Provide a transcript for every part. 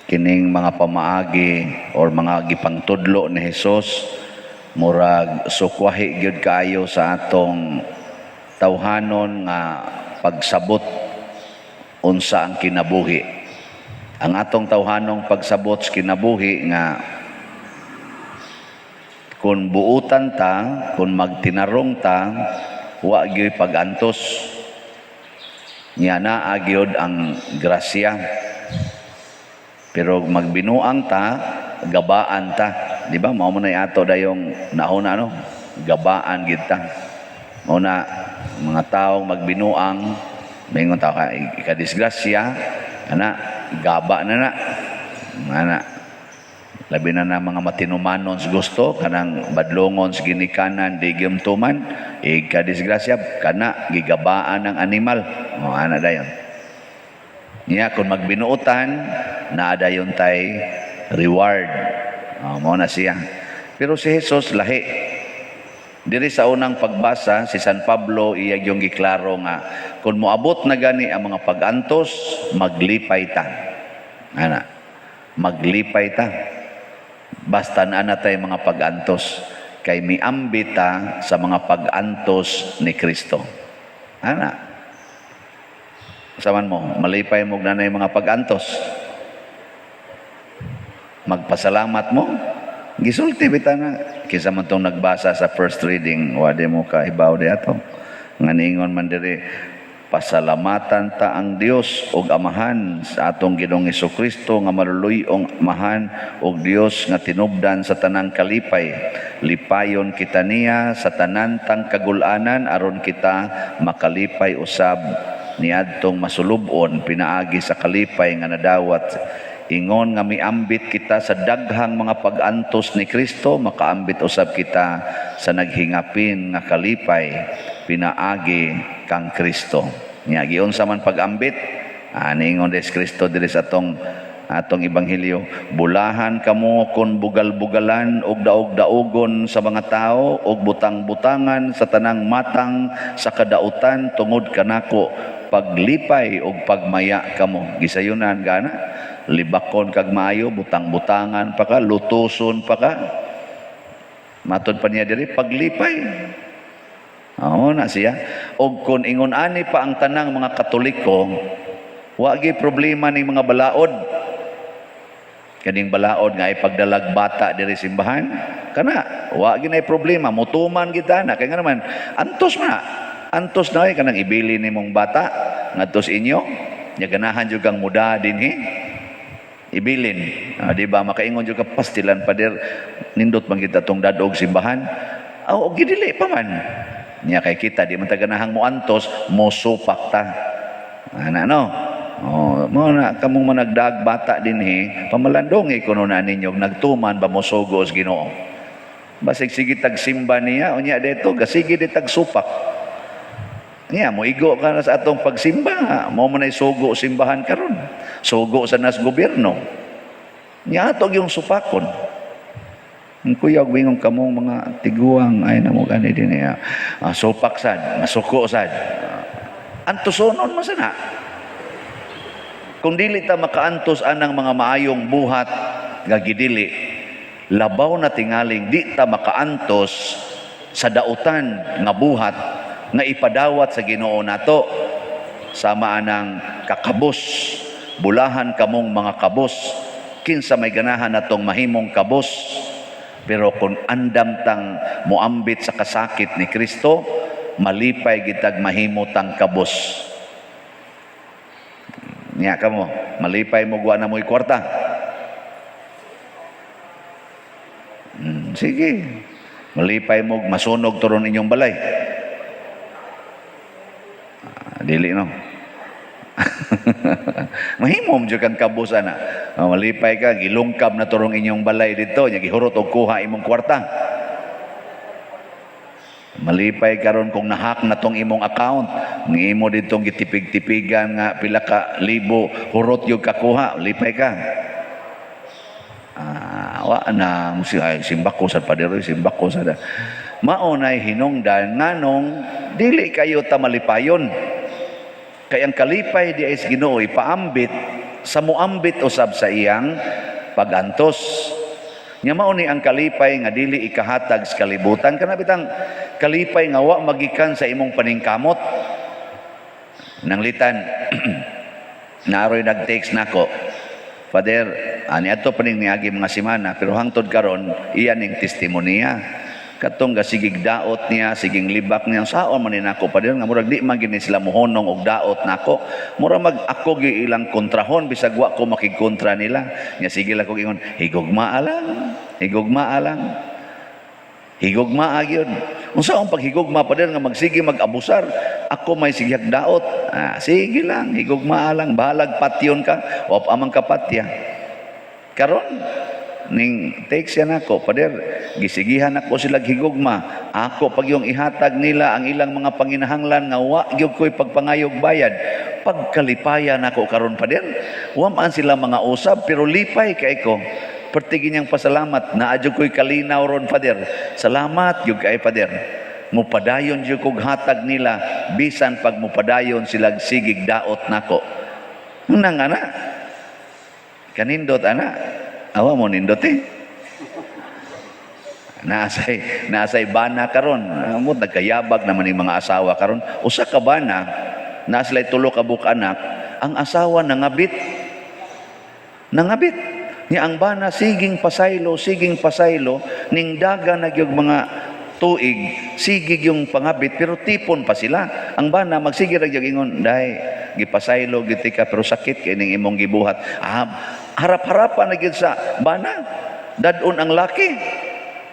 kining mga pamaagi or mga gipangtudlo ni Hesus murag sukwahi gyud kaayo sa atong tawhanon nga pagsabot unsa ang kinabuhi. Ang atong tawhanong pagsabot sa kinabuhi nga kung buutan ta, kung magtinarong ta, wa gyud pagantos. Nya naa gyud ang grasya. Pero magbinuang ta, gabaan ta. Di ba? Mao mo na ato dayong nauna ano? Gabaan gid ta. Mao na mga taong magbinuang maingon ta ka ikadisgrasya ana gaba na ana labi na mga matinumanon sa gusto kanang badlongon sa ginikanan di gyumtuman ikadisgrasya kana gigabaan ng animal mo ana dayon niya kung magbinuotan naa dayon tay reward mo na siya pero si Jesus lahi diri sa unang pagbasa si San Pablo iyag yung giklaro nga kung moabot na gani ang mga pagantos maglipay ta ana maglipay ta basta na tay mga pagantos kay miambita sa mga pagantos ni Kristo. Ana. Saman mo, malipay mo nanay mga pagantos. Magpasalamat mo. Gisulti bita na kinsa man tong nagbasa sa first reading, wade mo ka ibaw di ato. Nganingon man diri pasalamatan ta ang Dios ug Amahan sa atong Ginoong Hesukristo nga maluluyong Amahan ug Dios nga tinubdan sa tanang kalipay. Lipayon kita niya sa tanan tang kagul-anan aron kita makalipay usab niadtong masulubon pinaagi sa kalipay nga nadawat. Ingon nga miambit kita sa daghang mga pagantos ni Kristo makaambit usab kita sa naghingapin nga kalipay pinaagi kang Kristo. Nya giunsa man pag-ambit ningon des Kristo diri sa atong ebanghelyo bulahan kamo kun bugal-bugalan og daog-daogon sa mga tao og butang-butangan sa tanang matang sa kadautan tungod kanako paglipay og pagmaya kamo gisayunan gana libakon kag maayo butang-butangan pa ka lutuson pa ka matud pa niya diri paglipay. Oo na siya. O kung ingon ani pa ang tanang mga Katoliko, wagi problema ni mga balaod. Kaning balaod nga ay pagdalag bata diri simbahan, kana wagi na problema, mutuman kita na kay nga naman antos na. Antos na kanang ibili nimong bata ngadtos inyo, nya ganahan jud kang muda dinhi. Ibilin. Di ba makaingon jud ka pastilan pader nindot man kita tong dadog simbahan. O gidili pa man. Nya kay kita di man taganahang mo antos mo supak ta ana no mo na kamong managdag bata dinhi pamalandongi kuno na ninyo nagtuman ba mo sugos Ginoo basig sige tag simba niya unya dito gasige di tag supak niya mo igo ka sa atong pagsimba mo man ay sugo simbahan karon sugo sa nas gobyerno nya ato yung supakon. Ang kuya, wingong kamong mga tiguang, ay na mo gani din niya. Sopak sad, masuko sad. Antusonon mo sana. Kung dili ta makaantos anang mga maayong buhat, gagidili, labaw na tingaling, di ta makaantos sa dautan nga buhat, nga ipadawat sa Ginoo nato, sama anang kakabos, bulahan kamong mga kabos, kinsa may ganahan natong mahimong kabos, pero kung andam tang muambit sa kasakit ni Kristo, malipay gitag mahimutang kabos. Nya kamo, malipay mo guwa na mo'y kwarta. Sige, malipay mo masunog turon inyong balay. Dili no. Mahimom jud kang kabos ana. Malipay ka gilungkab na turong inyong balay dito nya gihurot og kuha imong kwarta. Malipay karon kung nahak na tong imong account, ng imo ditong gitipig-tipigan nga pila ka libo hurot yung kakuha, lipay ka. Wa na simbako sa padero, simbako sa maunay hinungdan nganong dili kayo ta malipayon. Kay ang kalipay di ay Ginoo ipaambit sa muambit usab sa iyang pagantos. Nya mao ni ang kalipay nga dili ikahatag sa kalibutan, kana bitang kalipay nga wa magikan sa imong paningkamot. Nanglitan naaroy nag-text nako, Father, ani ato paning niagi mga semana, pero hangtod karon iya ning testimonya. Katong gasigig daot niya, siging libak niya, saon man ni nako pa nga murag di man gini sila mohonong og daot nako. Mura mag ako gi ilang kontrahon bisag wa ko makigkontra nila. Nya sige lang ko ingon, higugma alang, higugma alang. Higugma agyod. Unsa ang paghigugma pa nga magsige mag-abusar, ako may sigyag daot. Sige lang, higugma alang, bahalag patyon ka, o amang kapatya. Karon ning text yan ako, Pader, gisigihan ako sila higugma. Ako pag yung ihatag nila ang ilang mga panginahanglan nga wa gyud ko'y pagpangayog bayad. Pagkalipayan ako karon, Pader. Wa man sila mga usab pero lipay kay ko. Pertigi niyang pasalamat na adyo ko'y kalinaw ron, Pader. Salamat gyud kay Pader. Mupadayon gyud kog hatag nila bisan pag mupadayon sila sigig daot nako. Nang ana kanindot ana. Awa mo nindot Nasay bana karon. Mo nagkayabag naman yung mga asawa karon. Usa ka bana, naslay tulo ka buk anak, ang asawa nangabit. Nangabit. Niya ang bana siging pasaylo, ning daga nagyog mga tuig, sigig yung pangabit, pero tipon pa sila. Ang bana magsige ra gyud ingon, "Day, gipasaylo gid ka pero sakit kay ning imong gibuhat." Harap-harapan na gyud sa bana. Dadon ang laki.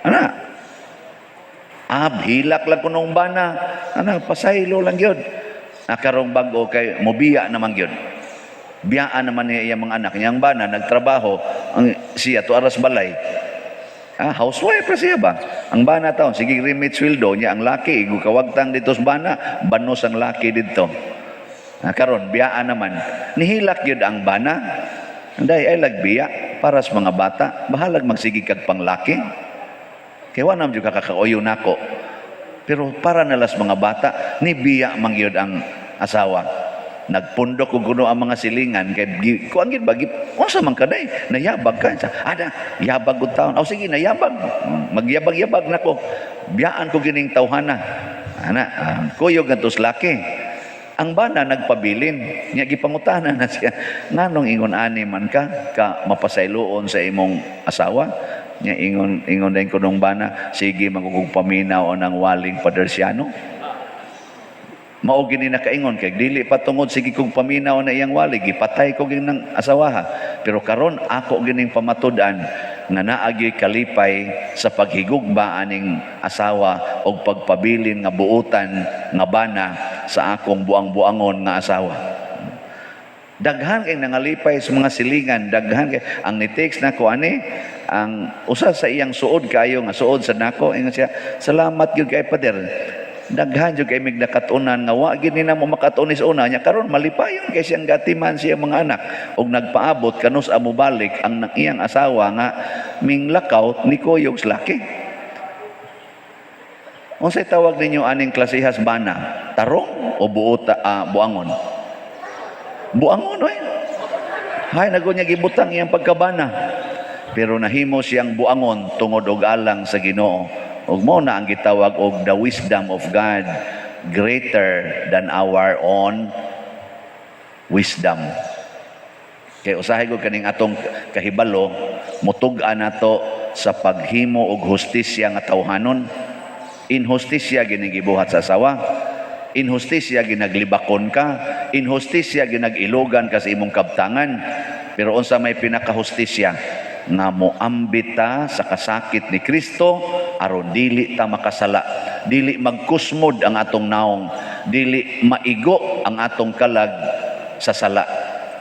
Ana. Hilak lang kunong bana. Ana, pasaylo lang gyud. Karong bag-o kay mobiya naman gyud. Biyaan naman niya mga anak niya. Ang bana nagtrabaho, siya to aras balay. Housewife pa siya ba? Ang bana taon, sige remit sweldo niya. Ang laki, kawagtang dito sa bana, banos ang laki dito. Karon biyaan naman. Nihilak gyud ang bana. Anday ay lagbiya para sa mga bata. Bahalag magsigig kag panglaki. Kaya wanam juga kakauyo nako. Pero para nalas mga bata, ni biya mangyod ang asawa. Nagpundok kung kuno ang mga silingan. Kaya kuan gid bagi, unsa man kaday? Nayabag ka. Ada, yabag gud taon. Sige, nayabag. Magyabag-yabag nako. Biyaan ko gining tawhana. Ana, kuyog ngadtos laki. Ang bana nagpabilin, niya gipangutana na siya, nganong ingon ani man ka mapasayloon sa imong asawa? Niya ingon din ko nung bana, sige magugug paminaw ng waling padersyano. Mao gini nakaingon kay dili patungod sige kog paminaw na iyang wali, gipatay ko gini ng asawaha. Pero karon ako gining pamatud-an nga naagi kalipay sa paghigugma aning asawa og pagpabilin nga buutan nga bana sa akong buang-buangon nga asawa. Daghan kay nangalipay sa mga silingan, daghan kay ang ni-text nako ani ang usa sa iyang suod kayo nga suod sa nako ingon siya, salamat gyud kay Pader. Daghan jud kay mig nakatunan nga wa gid nina mo makatunis una nya karon malipayon kay siyang gatiman siya mga anak og nagpaabot kanus amo balik ang iyang asawa nga minglakaw ni kuyog laki. Unsay tawag ninyo aning klasehas bana? Tarong o buangon? Buangon oy. Hay nago niya gibutang iyang pagkabana. Pero nahimo siyang buangon tungod og alang sa Ginoo. Ug mo na ang gitawag og the wisdom of God greater than our own wisdom. Kay usahay ko kaning atong kahibalo, mutug-an nato sa paghimo og hustisya nga tawhanon. Inhustisya ginigibuhat sa asawa. Inhustisya ginaglibakon ka. Inhustisya ginagilogan ka sa imong kabtangan. Pero unsa may pinakahustisya nga moambita sa kasakit ni Kristo aron dili ta makasala, dili magkusmod ang atong naong, dili maigo ang atong kalag sa sala.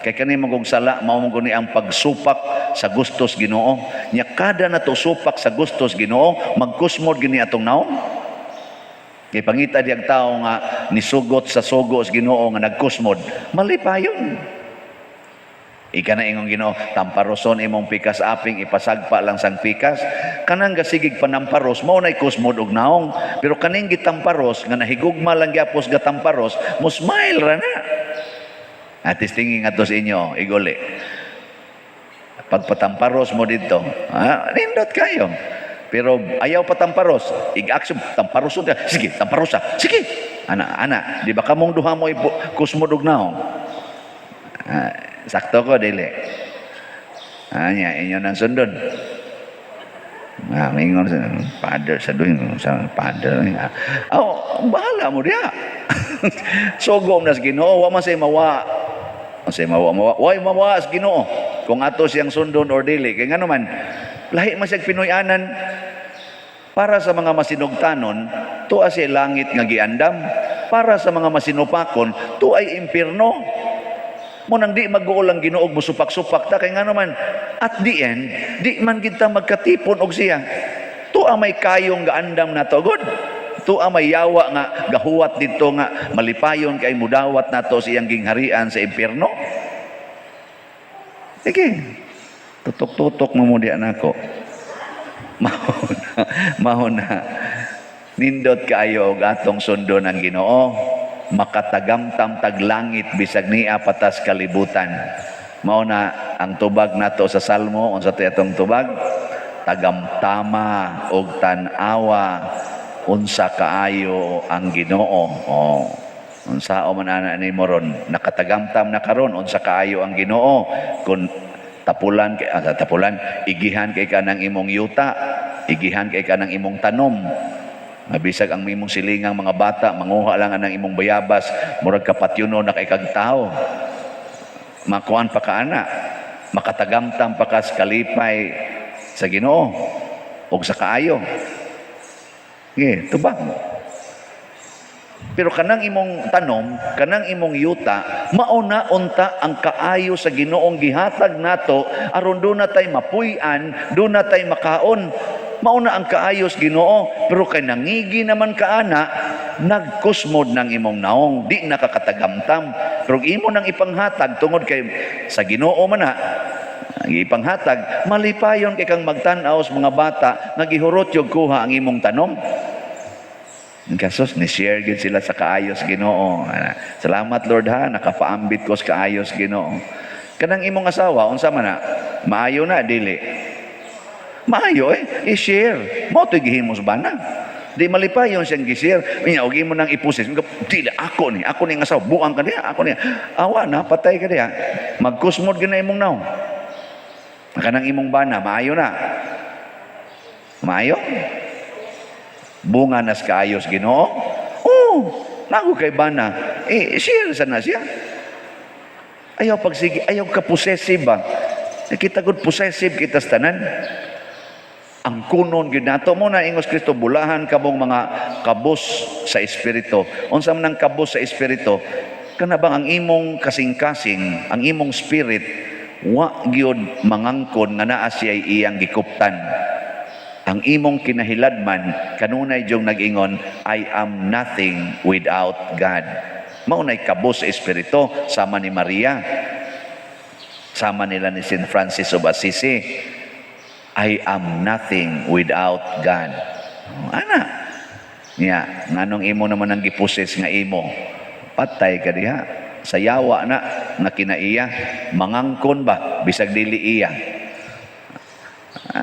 Kay kani magog sala mao mo ni ang pagsupak sa gustos Ginoo. Nya kada nato supak sa gustos Ginoo, magkusmod gini atong naong. Kay pangita diyang tao nga nisugot sa sugo sa Ginoo nga nagkusmod, mali pa yun. Ika na ingong Ginoo, tamparoson imong pikas aping ipasagpa lang sang pikas. Kanang gasigig panamparos mao nay kusmod og naong. Pero kaning gitamparos nga nahigugma lang gyapos gatamparos, mo smile ra na. At tingin nga to sa inyo, iguli. Pagpatamparos mo dito, nindot kayo. Pero ayaw patamparos, ig-action, tamparos mo. Sige, tamparos ha. Sige. Ana, di ba kamong duha mo kusmodog na ho? Sakto ko, dili. Inyo nang sundod. Mingon sa father sa doing sa father. Bahala mo diya. Sugom na sa Ginoo, wa man say mawa. Say mawa. Way mawa sa Ginoo. Kung ato siyang sundon or dili, kay ngano man lahi man siyang Pinoy-anan para sa mga masinugtanon, tuwa siya langit nga giandam. Para sa mga masinupakon, tuay impierno. Mo nang di mag-uulang Ginoo mo supak-supak ta kay ngano man at the end di man kita magkatipon og siya. Tuwa may kayong gaandam na to, good. Tuwa may yawa nga gahuwat dito nga malipayon kay mudawat nato siyang gingharian sa impierno. Sige, tutok-tutok mo diyan ako. Mahuna. Nindot kayo og atong sundo ng Ginoo, makatagamtam taglangit bisag niya patas kalibutan. Mao na ang tubag nato sa Salmo, unsa to atong tubag? Tagamtama og tan-awa unsa kaayo ang Ginoo. Unsa man ana ni moron, nakatagamtam na karon unsa kaayo ang Ginoo. Kun tapulan igihan kay kanang imong yuta, igihan kay kanang imong tanom. Mabisag ang imong silingang mga bata, manguha lang ang imong bayabas, murag kapatyuno na kay kag tao. Makuan pa ka ana, makatagamtam pa ka sa kalipay sa Ginoo og sa kaayo. Tubag mo. Pero kanang imong tanom, kanang imong yuta, mauna unta ang kaayo sa Ginoong gihatag nato aron do na tay mapuy-an, do na tay makaon. Mauna ang kaayos Ginoo, pero kay nangigi naman kaana, nagkusmod ng imong naong, di nakakatagamtam. Pero imo nang ipanghatag tungod kay sa Ginoo man na, ipanghatag, malipayon kay kang magtan-aw sa mga bata, nagihurot yung kuha ang imong tanom. Kasos, ni-share gid sila sa kaayos Ginoo. Salamat Lord ha, nakapaambit ko sa kaayos Ginoo. Kanang imong asawa, unsa man na, maayo na, dili. Maayo i-share. Mo ito gihimo sa bana. Di malipayon siyang gi-share. Huwag mo nang ipusis. Dili, ako ni ang asawa. Buang ka niya, ako niya. Awa na, patay ka niya. Magkusmod ka na imong naw. Kanang imong bana, maayo na. Maayo? Bunga nas kaayos Ginoo? Nago kay bana. Share sana siya. Ayaw pagsige, ayaw ka possessive ba? Kita good possessive kita sa tanan. Ang kunon gyud nato mo na ingos Kristo, bulahan kamong mga kabos sa espiritu. Unsa man ang kabos sa espiritu? Kana bang ang imong kasing-kasing, ang imong spirit wa gyud mangangkon nga naa siya iyang gikuptan. Ang imong kinahiladman kanunay jong nag-ingon, I am nothing without God. Mao nay kabos sa espiritu sama ni Maria. Sama nila ni Saint Francis of Assisi. I am nothing without God. Ana. Nganong imo naman ang gipuses nga imo. Patay ka diha. Sa yawa na nga kinaiya. Mangangkon ba? Bisag dili iya.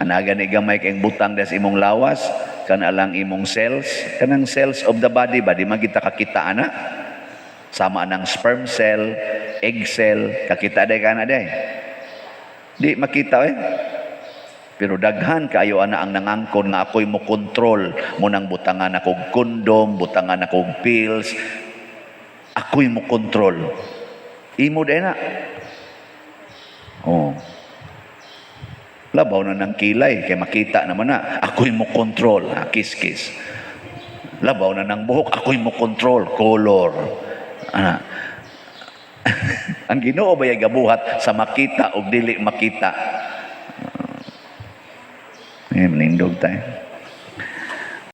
Nagani gamay kayong butang des imong lawas. Kana lang imong cells. Kanang cells of the body ba? Di magita kakita ana. Sama ng sperm cell, egg cell. Kakita day ka na day. Di makita Pero daghan kayo ana ang nangangkon nga ako'y mo control mo nang butangan akong kondom, butangan akong pills. Ako'y mo control. Imo din na. Labaw na ng kilay kay makita naman na ako'y mo control. Kiss-kiss. Labaw na ng buhok, ako'y mo control. Color. Ang Ginoo ba'y gabuhat sa makita o dili makita? Menindog tayo.